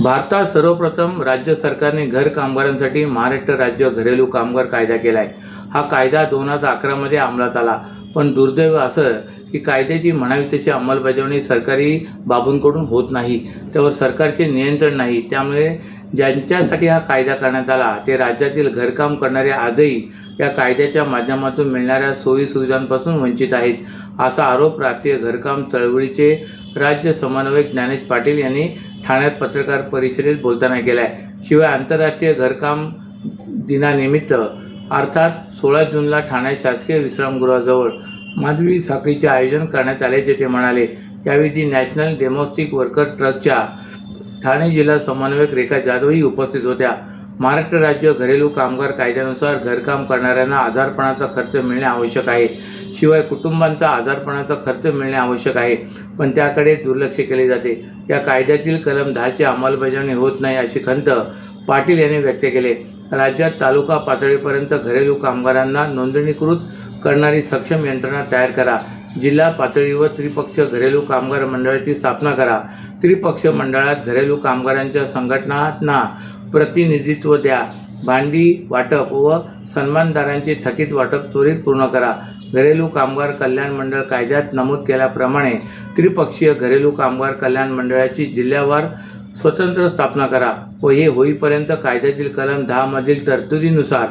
भारतात सर्वप्रथम राज्य सरकारने घर कामगारांसाठी महाराष्ट्र राज्य घरेलू कामगार कायदा केला आहे। हा कायदा 2011 मध्ये अंमलात आला, पण दुर्दैव असं की कायद्याची म्हणावी तशी अंमलबजावणी सरकारी बाबूंकडून होत नाही, त्यावर सरकारचे नियंत्रण नाही। त्यामुळे ज्यांच्यासाठी हा कायदा करण्यात आला ते राज्यातील घरकाम करणारे आजही या कायद्याच्या माध्यमातून मिळणाऱ्या सोयी सुविधांपासून वंचित आहेत, असा आरोप राष्ट्रीय घरकाम चळवळीचे राज्य समन्वयक ज्ञानेश पाटील यांनी ठाण्यात पत्रकार परिषदेत बोलताना केला आहे। शिवाय आंतरराष्ट्रीय घरकाम दिनानिमित्त अर्थात 16 जूनला ठाणे शासकीय विश्रामगृहाजवळ माधवी साखळीचे आयोजन करण्यात आल्याचे ते म्हणाले। यावेळी नॅशनल डोमेस्टिक वर्कर ट्रस्टच्या ठाणे जिल्हा समन्वयक रेखा जाधवही उपस्थित होत्या। महाराष्ट्र राज्य घरेलू कामगार कायद्यानुसार घरकाम करणाऱ्यांना आजारपणाचा खर्च मिळणे आवश्यक आहे, शिवाय कुटुंबांचा आजारपणाचा खर्च मिळणे आवश्यक आहे, पण त्याकडे दुर्लक्ष केले जाते। या कायद्यातील कलम 10 ची अंमलबजावणी होत नाही अशी खंत पाटील यांनी व्यक्त केली। राज्यात तालुका पातळीपर्यंत घरेलू कामगारांना नोंदणीकृत करणारी सक्षम यंत्रणा तयार करा। जिल्हा पातळीवर त्रिपक्ष घरेलू कामगार मंडळाची स्थापना करा। त्रिपक्ष मंडळात घरेलू कामगारांच्या संघटनांना प्रतिनिधित्व द्या। भांडी वाटप व सन्मानदारांचे थकीत वाटप त्वरित पूर्ण करा। घरेलू कामगार कल्याण मंडळ कायद्यात नमूद केल्याप्रमाणे त्रिपक्षीय घरेलू कामगार कल्याण मंडळाची जिल्ह्यावार स्वतंत्र स्थापना करा व हे होईपर्यंत कायद्यातील कलम 10 मधील तरतुदीनुसार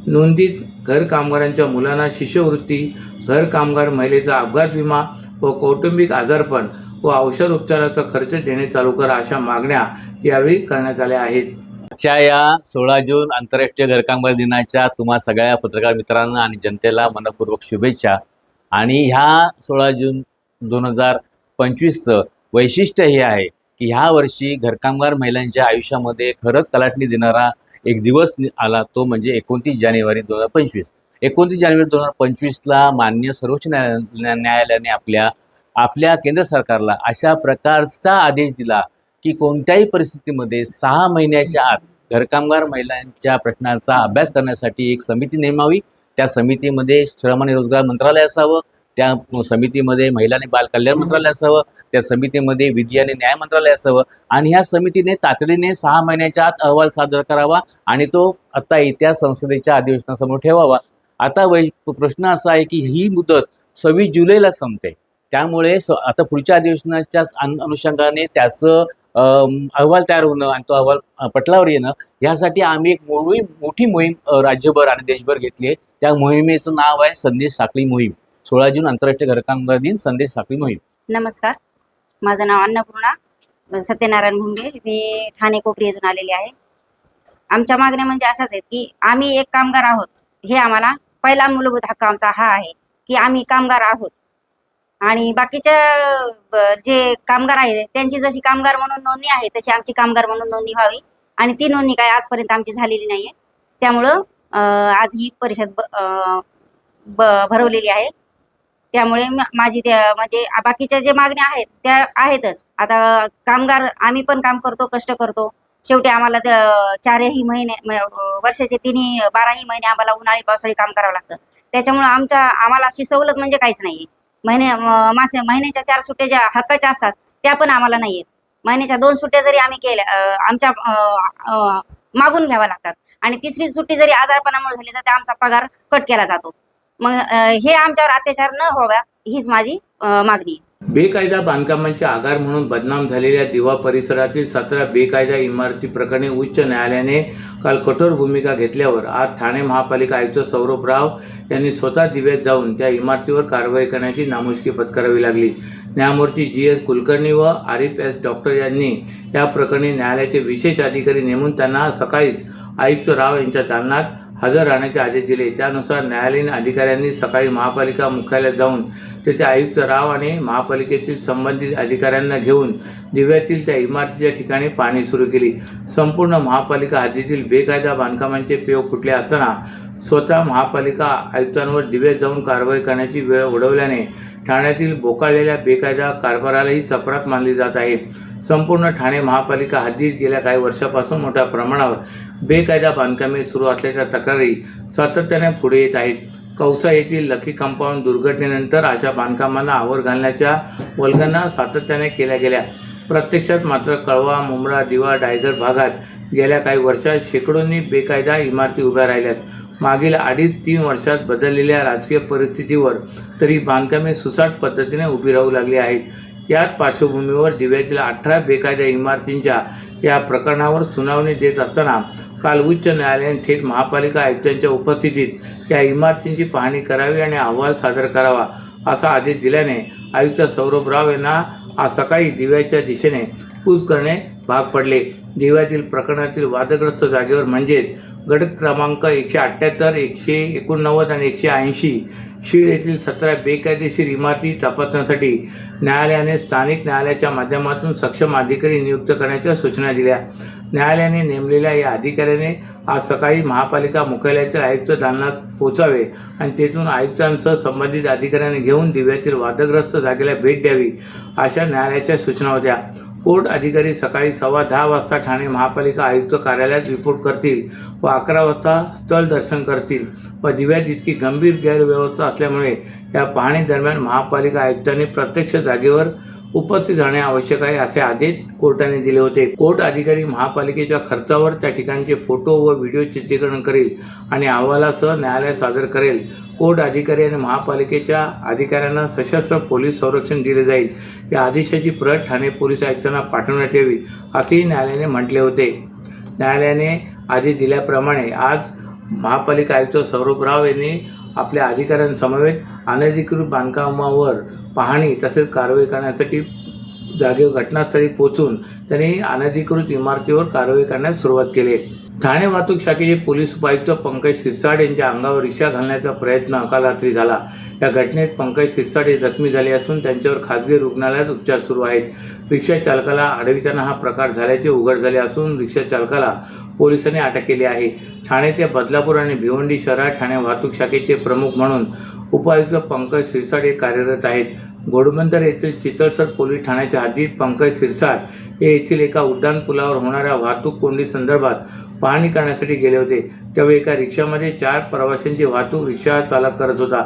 नोंदीत घर कामगारांच्या मुलांना शिष्यवृत्ती, घर कामगार महिलेचा अपघात विमा व कौटुंबिक आजारपण व औषध उपचाराचा खर्च देणे चालू करा, अशा मागण्या यावेळी करण्यात आल्या आहेत। आजच्या या 16 जून आंतरराष्ट्रीय घरकामगार दिनाच्या तुम्हा सगळ्या पत्रकार मित्रांना आणि जनतेला मनपूर्वक शुभेच्छा। आणि ह्या 16 जून 2025चं वैशिष्ट्य हे आहे की ह्या वर्षी घरकामगार महिलांच्या आयुष्यामध्ये खरंच कलाटणी देणारा एक दिवस आला, तो म्हणजे 29 जानेवारी 2025। 29 जानेवारी 2025ला माननीय सर्वोच्च न्यायालयाने आपल्या केंद्र सरकारला अशा प्रकारचा आदेश दिला की कोणत्याही परिस्थितीमध्ये 6 महिन्याच्या आत घरकामगार महिलांच्या प्रश्नाचा अभ्यास करण्यासाठी एक समिती नेमावी। त्या समितीमध्ये श्रम आणि रोजगार मंत्रालय असावं, त्या समितीमध्ये महिला आणि बाल कल्याण मंत्रालय असावं, त्या समितीमध्ये विधी आणि न्याय मंत्रालय असावं आणि ह्या समितीने तातडीने 6 महिन्याच्या आत अहवाल सादर करावा आणि तो आता येत्या संसदेच्या अधिवेशनासमोर ठेवावा। आता प्रश्न असा आहे की ही मुदत 26 जुलैला संपते, त्यामुळे आता पुढच्या अधिवेशनाच्या अनुषंगाने त्याचं अहवाल तयार होणं आणि तो अहवाल पटलावर येणं यासाठी आम्ही एक मोठी मोहीम राज्यभर आणि देशभर घेतली आहे। त्या मोहिमेचं नाव आहे संदेश साखळी मोहीम। 16 जून आंतरराष्ट्रीय घरकामगार दिन संदेश साखळी मोहीम। नमस्कार, माझं नाव अन्नपूर्णा सत्यनारायण भुंगे, मी ठाणे कोपरी येथून आलेली आहे। आमच्या मागण्या म्हणजे अशाच आहेत की आम्ही एक कामगार आहोत, हे आम्हाला पहिला मूलभूत हक्क आमचा हा आहे की आम्ही कामगार आहोत आणि बाकीच्या जे कामगार आहेत त्यांची जशी कामगार म्हणून नोंदणी आहे तशी आमची कामगार म्हणून नोंदणी व्हावी आणि ती नोंदणी काय आजपर्यंत आमची झालेली नाही आहे। त्यामुळं आज ही परिषद भरवलेली आहे। त्यामुळे माझी म्हणजे बाकीच्या जे मागण्या आहेत त्या आहेतच। आता कामगार आम्ही पण काम करतो, कष्ट करतो, शेवटी आम्हाला 4ही महिने वर्षाचे 12ही महिने आम्हाला उन्हाळी पावसाळी काम करावं लागतं। त्याच्यामुळे आम्हाला अशी सवलत म्हणजे काहीच नाही। महिन्याच्या 4 सुट्ट्या ज्या हक्काच्या असतात त्या पण आम्हाला नाही आहेत। महिन्याच्या 2 सुट्ट्या जरी आम्ही केल्या आमच्या मागून घ्याव्या लागतात आणि 3री सुट्टी जरी आजारपणामुळे झाली तर आमचा पगार कट केला जातो। मग हे आमच्यावर अत्याचार न व्हावा हीच माझी मागणी आहे। बेकायदा बांधकामांचे आगार म्हणून बदनाम झालेल्या दिवा परिसरातील 17 बेकायदा इमारती प्रकरणी उच्च न्यायालयाने काल कठोर भूमिका घेतल्यावर आज ठाणे महापालिका आयुक्त सौरभ राव यांनी स्वतः दिव्यात जाऊन त्या इमारतीवर कारवाई करण्याची नामुष्की पत्करावी लागली। न्यायमूर्ती GS कुलकर्णी व आरिफ S डॉक्टर यांनी या प्रकरणी न्यायालयाचे विशेष अधिकारी नेमून त्यांना सकाळीच आयुक्त राव यांच्या दालनात हजर राहण्याचे आदेश दिले। त्यानुसार न्यायालयीन अधिकाऱ्यांनी सकाळी महापालिका मुख्यालयात जाऊन तेथे आयुक्त राव आणि महापालिकेतील संबंधित अधिकाऱ्यांना घेऊन दिव्यातील त्या इमारतीच्या ठिकाणी पाहणी सुरू केली। संपूर्ण महापालिका हद्दीतील बेकायदा बांधकामांचे पेव फुटले असताना स्वतः महापालिका आयुक्तांवर दिव्यात जाऊन कारवाई करण्याची वेळ उडवल्याने ठाण्यातील बोकाळलेल्या बेकायदा कारभारालाही चपराक मानली जात आहे। संपूर्ण ठाणे महापालिका हद्दीत गेल्या काही वर्षापासून मोठ्या प्रमाणावर बेकायदा बांधकामे सुरू असल्याच्या तक्रारी सातत्याने पुढे येत आहेत। कौसा येथील लकी कंपाऊंड दुर्घटनेनंतर अशा बांधकामांना आवर घालण्याच्या वल्गना सातत्याने केल्या गेल्या। प्रत्यक्षात मात्र कळवा, मुंब्रा, दिवा, डायधर भागात गेल्या काही वर्षात शेकडोंनी बेकायदा इमारती उभ्या राहिल्यात. मागील 2.5-3 वर्षात बदललेल्या राजकीय परिस्थितीवर तरी बांधकामे सुसाट पद्धतीने उभी राहू लागली आहेत. याच पार्श्वभूमीवर दिव्यातील 18 बेकायदा इमारतींच्या या प्रकरणावर सुनावणी देत असताना काल उच्च न्यायालयाने थेट महापालिका आयुक्तांच्या उपस्थितीत या इमारतींची पाहणी करावी आणि अहवाल सादर करावा असा आदेश दिल्याने आयुक्त सौरभ राव यांना आज सकाळी दिव्याच्या दिशेने कूच करणे भाग पडले. दिव्यातील प्रकरणातील वादग्रस्त जागेवर म्हणजेच गट क्रमांक 178, 189 आणि 180 शीळ येथील 17 बेकायदेशीर इमारती तपासण्यासाठी न्यायालयाने स्थानिक न्यायालयाच्या माध्यमातून सक्षम अधिकारी नियुक्त करण्याच्या सूचना दिल्या. न्यायालयाने नेमलेल्या या अधिकाऱ्याने आज सकाळी महापालिका मुख्यालयातील आयुक्त दालनात पोहोचावे आणि तेथून आयुक्तांसह संबंधित अधिकाऱ्यांनी घेऊन दिव्यातील वादग्रस्त जागेला भेट द्यावी अशा न्यायालयाच्या सूचना होत्या. कोर्ट अधिकारी सकाळी 10:15 वाजता ठाणे महापालिका आयुक्त कार्यालयात रिपोर्ट करतील व 11 वाजता स्थळ दर्शन करतील व दिव्यात इतकी गंभीर गैरव्यवस्था असल्यामुळे या पाहणी दरम्यान महापालिका आयुक्तांनी प्रत्यक्ष जागेवर उपस्थित राहणे आवश्यक आहे असे आदेश कोर्टाने दिले होते. कोर्ट अधिकारी महापालिकेच्या खर्चावर त्या ठिकाणचे फोटो व व्हिडिओ चित्रीकरण करेल आणि अहवालासह न्यायालयात सादर करेल. कोर्ट अधिकारी आणि महापालिकेच्या अधिकाऱ्यांना सशस्त्र पोलीस संरक्षण दिले जाईल. या आदेशाची प्रत ठाणे पोलीस आयुक्तांना पाठवण्यात यावी असेही न्यायालयाने म्हटले होते. न्यायालयाने आदेश दिल्याप्रमाणे आज महापालिका आयुक्त सौरभ राव यांनी आपल्या अधिकाऱ्यांसमवेत अनधिकृत बांधकामावर पाहणी तसेच कारवाई करण्यासाठी जागेवर घटनास्थळी पोहोचून त्यांनी अनधिकृत इमारतीवर कारवाई करण्यास सुरुवात केली. ठाणे वाहतूक शाखेचे पोलीस उपायुक्त पंकज शिरसाट यांच्या अंगावर रिक्षा घालण्याचा प्रयत्न काल रात्री झाला. या घटनेत पंकज शिरसाट हे जखमी झाले असून त्यांच्यावर खासगी रुग्णालयात उपचार सुरू आहेत. रिक्षा चालकाला अडविताना हा प्रकार झाल्याचे उघड झाले असून रिक्षा चालकाला पोलिसांनी अटक केली आहे. ठाणे ते बदलापूर आणि भिवंडी शहरात ठाणे वाहतूक शाखेचे प्रमुख म्हणून उपायुक्त पंकज शिरसाट हे कार्यरत आहेत. घोडबंदर येथील चितळसर पोलीस ठाण्याच्या हद्दीत पंकज शिरसाट हे येथील एका उड्डाण पुलावर होणाऱ्या वाहतूक कोंडी संदर्भात पाहणी करण्यासाठी गेले होते. त्यावेळी एका रिक्षामध्ये 4 प्रवाशांची वाहतूक रिक्षा चालक करत होता.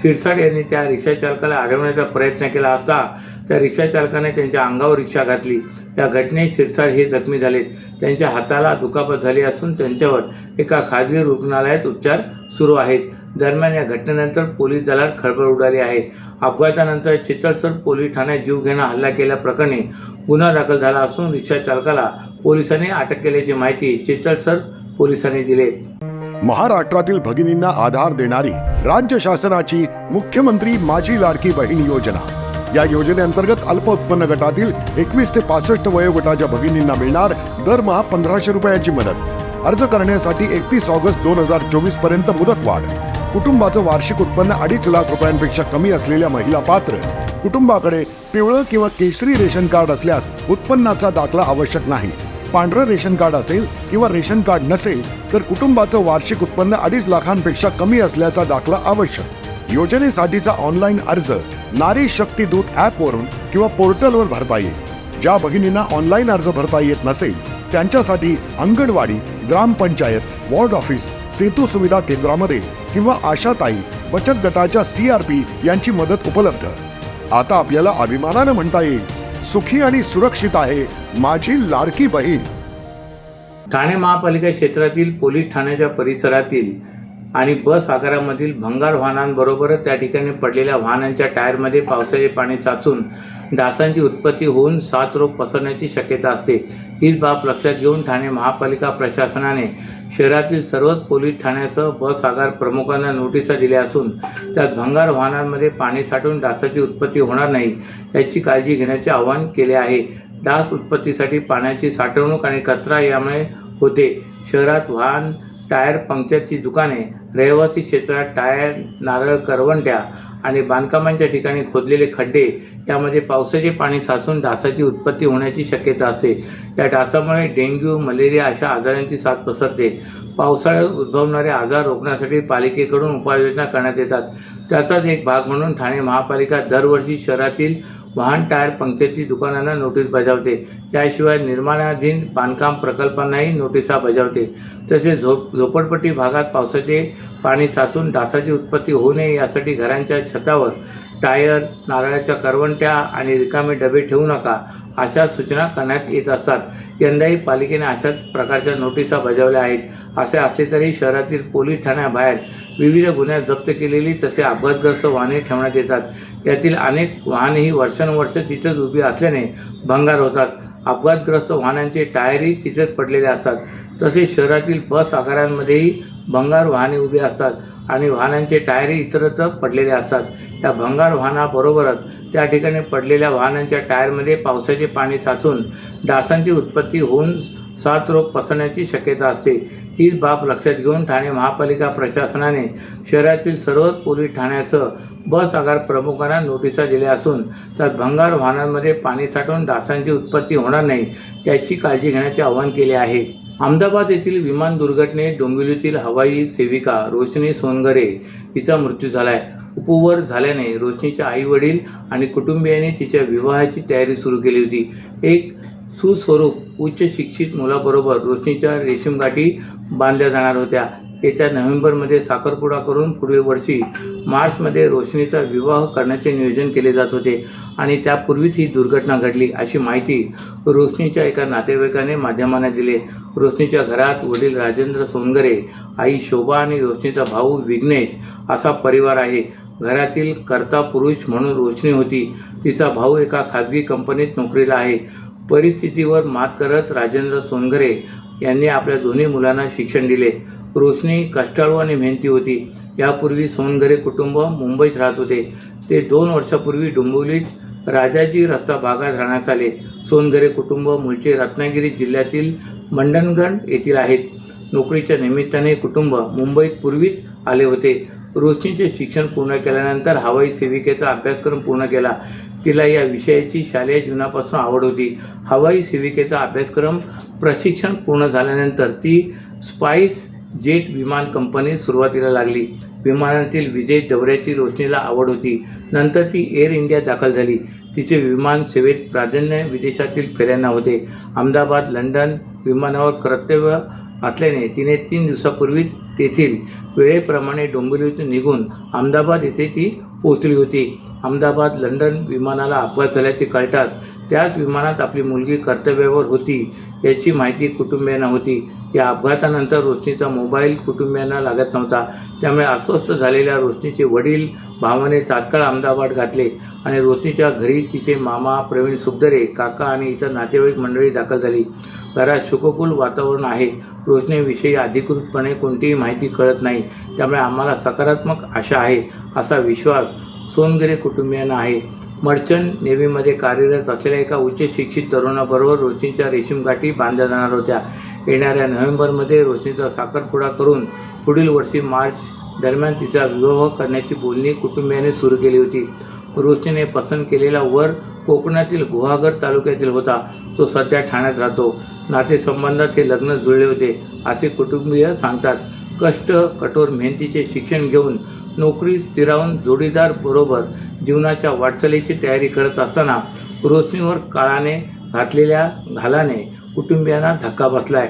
शिरसाट यांनी त्या रिक्षा चालकाला अडवण्याचा प्रयत्न केला असता त्या रिक्षा चालकाने त्यांच्या अंगावर रिक्षा घातली. या घटनेत शिरसाट हे जखमी झालेत. त्यांच्या हाताला दुखापत झाली असून त्यांच्यावर एका खासगी रुग्णालयात उपचार सुरू आहेत. दरम्यान या घटनेनंतर पोलीस दलात खळबळ उडाली आहे. अपघातानंतर चितळसर पोलीस ठाण्यात जीवघेणा हल्ला केल्याप्रकरणी गुन्हा दाखल झाला असून रिक्षा चालकाला पोलिसांनी अटक केल्याची माहिती चितळसर पोलिसांनी दिली. महाराष्ट्रातील भगिनींना आधार देणारी राज्य शासनाची मुख्यमंत्री माझी लाडकी बहीण योजना. या योजनेअंतर्गत अल्प उत्पन्न गटातील 21 ते 65 वयोगटाच्या भगिनींना मिळणार दरमहा 1500 रुपयांची मदत. अर्ज करण्यासाठी 31 ऑगस्ट 2024 पर्यंत मुदतवाढ. कुटुंबाचं वार्षिक उत्पन्न 2.5 लाख रुपयांपेक्षा कमी असलेल्या महिला पात्र. कुटुंबाकडे पिवळं किंवा केशरी रेशन कार्ड असल्यास उत्पन्नाचा दाखला आवश्यक नाही. पांढरं रेशन कार्ड असेल किंवा रेशन कार्ड नसेल तर कुटुंबाचं वार्षिक उत्पन्न 2.5 लाखांपेक्षा कमी असल्याचा दाखला आवश्यक. योजनेसाठीचा ऑनलाईन अर्ज नारी शक्ती दूत ॲपवरून किंवा पोर्टलवर भरता येईल. ज्या भगिनींना ऑनलाईन अर्ज भरता येत नसेल त्यांच्यासाठी अंगणवाडी, ग्रामपंचायत, वॉर्ड ऑफिस, सेतू सुविधा केंद्रामध्ये किंवा आशाताई बचत गटाच्या CRP यांची मदत उपलब्ध. आता आपल्याला अभिमानानं म्हणता येईल, सुखी आणि सुरक्षित आहे माझी लाडकी बहीण. ठाणे महापालिका क्षेत्रातील पोलीस ठाण्याच्या परिसरातील आणि बस आगारामधील भंगार वाहनांबरोबरच त्या ठिकाणी पडलेल्या वाहनांच्या टायरमध्ये पावसाचे पाणी साचून डासांची उत्पत्ती होऊन साथरोग पसरण्याची शक्यता असते. हीच बाब लक्षात घेऊन ठाणे महापालिका प्रशासनाने शहरातील सर्वच पोलीस ठाण्यासह बस आगार प्रमुखांना नोटिसा दिल्या असून त्यात भंगार वाहनांमध्ये पाणी साठून डासाची उत्पत्ती होणार नाही याची काळजी घेण्याचे आवाहन केले आहे. डास उत्पत्तीसाठी पाण्याची साठवणूक आणि कचरा यामुळे होते. शहरात वाहन टायर पंक्चरची दुकाने, रहिवासी क्षेत्रात टायर, नारळ, करवंट्या आणि बांधकामांच्या ठिकाणी खोदलेले खड्डे यामध्ये पावसाचे पाणी साचून डासाची उत्पत्ती होण्याची शक्यता असते. या डासामुळे डेंग्यू, मलेरिया अशा आजारांची साथ पसरते. पावसाळ्यात उद्भवणारे आजार रोखण्यासाठी पालिकेकडून उपाययोजना करण्यात येतात. त्याचाच एक भाग म्हणून ठाणे महापालिका दरवर्षी शहरातील वाहन टायर पंक्चरची दुकानांना नोटीस बजावते. याशिवाय निर्माणाधीन बांधकाम प्रकल्पांनाही नोटिसा बजावते. तसेच झोपडपट्टी भागात पावसाचे पाणी साचून डासाची उत्पत्ती होऊ नये यासाठी घरांच्या छतावर टायर, नारळाच्या करवंट्या आणि रिकामे डबे ठेवू नका अशा सूचना करण्यात येत असतात. यंदाही पालिकेने अशाच प्रकारच्या नोटिसा बजावल्या आहेत. असे असले तरी शहरातील पोलीस ठाण्याबाहेर विविध गुन्ह्यात जप्त केलेली तसे अपघातग्रस्त वाहने ठेवण्यात येतात. यातील अनेक वाहनेही वर्षानुवर्ष तिथेच उभी असल्याने भंगार होतात. अपघातग्रस्त वाहनांचे टायरही तिथेच पडलेले असतात. तसेच शहरातील बस आगारांमध्येही भंगार वाहने उभी असतात आणि वाहनांचे टायरही इतरत्र पडलेले असतात. या भंगार वाहनाबरोबरच त्या ठिकाणी पडलेल्या वाहनांच्या टायरमध्ये पावसाचे पाणी साचून डासांची उत्पत्ती होऊन साथरोग पसरण्याची शक्यता असते. हीच बाब लक्षात घेऊन ठाणे महापालिका प्रशासनाने शहरातील सर्व पोलीस ठाण्यासह बस आगार प्रमुखांना नोटिसा दिल्या असून त्यात भंगार वाहनांमध्ये पाणी साठून डासांची उत्पत्ती होणार नाही याची काळजी घेण्याचे आवाहन केले आहे. अहमदाबाद येथील विमान दुर्घटनेत डोंबिवलीतील हवाई सेविका रोशनी सोनगरे हिचा मृत्यू झालाय. उपवर झाल्याने रोशनीच्या आई वडील आणि कुटुंबियांनी तिच्या विवाहाची तयारी सुरू केली होती. एक सुस्वरूप उच्च शिक्षित मुलाबरोबर रोशनीच्या रेशीमगाठी बांधल्या जाणार होत्या. येत्या नोव्हेंबरमध्ये साखरपुडा करून पुढील वर्षी मार्चमध्ये रोशनीचा विवाह करण्याचे नियोजन केले जात होते आणि त्यापूर्वीच ही दुर्घटना घडली अशी माहिती रोशनीच्या एका नातेवाईकाने माध्यमांना दिली. रोशनीच्या घरात वडील राजेंद्र सोनगरे, आई शोभा आणि रोशनीचा भाऊ विघ्नेश असा परिवार आहे. घरातील कर्ता पुरुष म्हणून रोशनी होती. तिचा भाऊ एका खाजगी कंपनीत नोकरीला आहे. परिस्थितीवर मात करत राजेंद्र सोनगरे यांनी आपल्या दोन्ही मुलांना शिक्षण दिले. रोशनी कष्टाळू आणि मेहनती होती. यापूर्वी सोनगरे कुटुंब मुंबईत राहत होते. ते 2 वर्षापूर्वी डोंबिवलीत राजाजी रस्ता भागात राहण्यास आले. सोनगरे कुटुंब मूळचे रत्नागिरी जिल्ह्यातील मंडणगड येथील आहेत. नोकरीच्या निमित्ताने कुटुंब मुंबईत पूर्वीच आले होते. रोशनीचे शिक्षण पूर्ण केल्यानंतर हवाई सेविकेचा अभ्यासक्रम पूर्ण केला. तिला या विषयाची शालेय जीवनापासून आवड होती. हवाई सेविकेचा अभ्यासक्रम प्रशिक्षण पूर्ण झाल्यानंतर ती स्पाइस जेट विमान कंपनीत सुरुवातीला लागली. विमानातील विदेश दौऱ्याची रोशनीला आवड होती. नंतर ती एअर इंडिया दाखल झाली. तिचे विमान सेवेत प्राधान्य विदेशातील फेऱ्यांना होते. अहमदाबाद लंडन विमानावर कर्तव्य असल्याने तिने 3 दिवसापूर्वी तेथील वेळेप्रमाणे डोंबिवलीतून निघून अहमदाबाद येथे ती पोहोचली होती. अहमदाबाद लंडन विमानाला अपघात झाल्याचे कळताच त्याच विमानात आपली मुलगी कर्तव्यावर होती याची माहिती कुटुंबियांना होती. या अपघातानंतर रोशनीचा मोबाईल कुटुंबियांना लागत नव्हता. त्यामुळे अस्वस्थ झालेल्या रोशनीचे वडील भावाने तात्काळ अहमदाबाद घातले आणि रोशनीच्या घरी तिचे मामा प्रवीण सुखदरे, काका आणि इतर नातेवाईक मंडळी दाखल झाली. घरात शोककुल वातावरण आहे. रोशनीविषयी अधिकृतपणे कोणतीही माहिती कळत नाही. त्यामुळे आम्हाला सकारात्मक आशा आहे असा विश्वास सोनगरे कुटुंबियांना आहे. मर्चंट नेव्हीमध्ये कार्यरत असलेल्या एका उच्च शिक्षित तरुणाबरोबर रोशनीच्या रेशीमगाठी बांधल्या जाणार होत्या. येणाऱ्या नोव्हेंबरमध्ये रोशनीचा साखरपुडा करून पुढील वर्षी मार्च दरम्यान तिचा विवाह करण्याची बोलणी कुटुंबियांनी सुरू केली होती. रोशनीने पसंत केलेला वर कोकणातील गुहागर तालुक्यातील होता. तो सध्या ठाण्यात राहतो. नातेसंबंधात हे लग्न जुळले होते असे कुटुंबीय सांगतात. कष्ट, कठोर मेहनतीचे शिक्षण घेऊन नोकरी स्थिरावून जोडीदार बरोबर जीवनाच्या वाटचालीची तयारी करत असताना रोशनीवर काळाने घातलेल्या घालाने कुटुंबियांना धक्का बसलाय.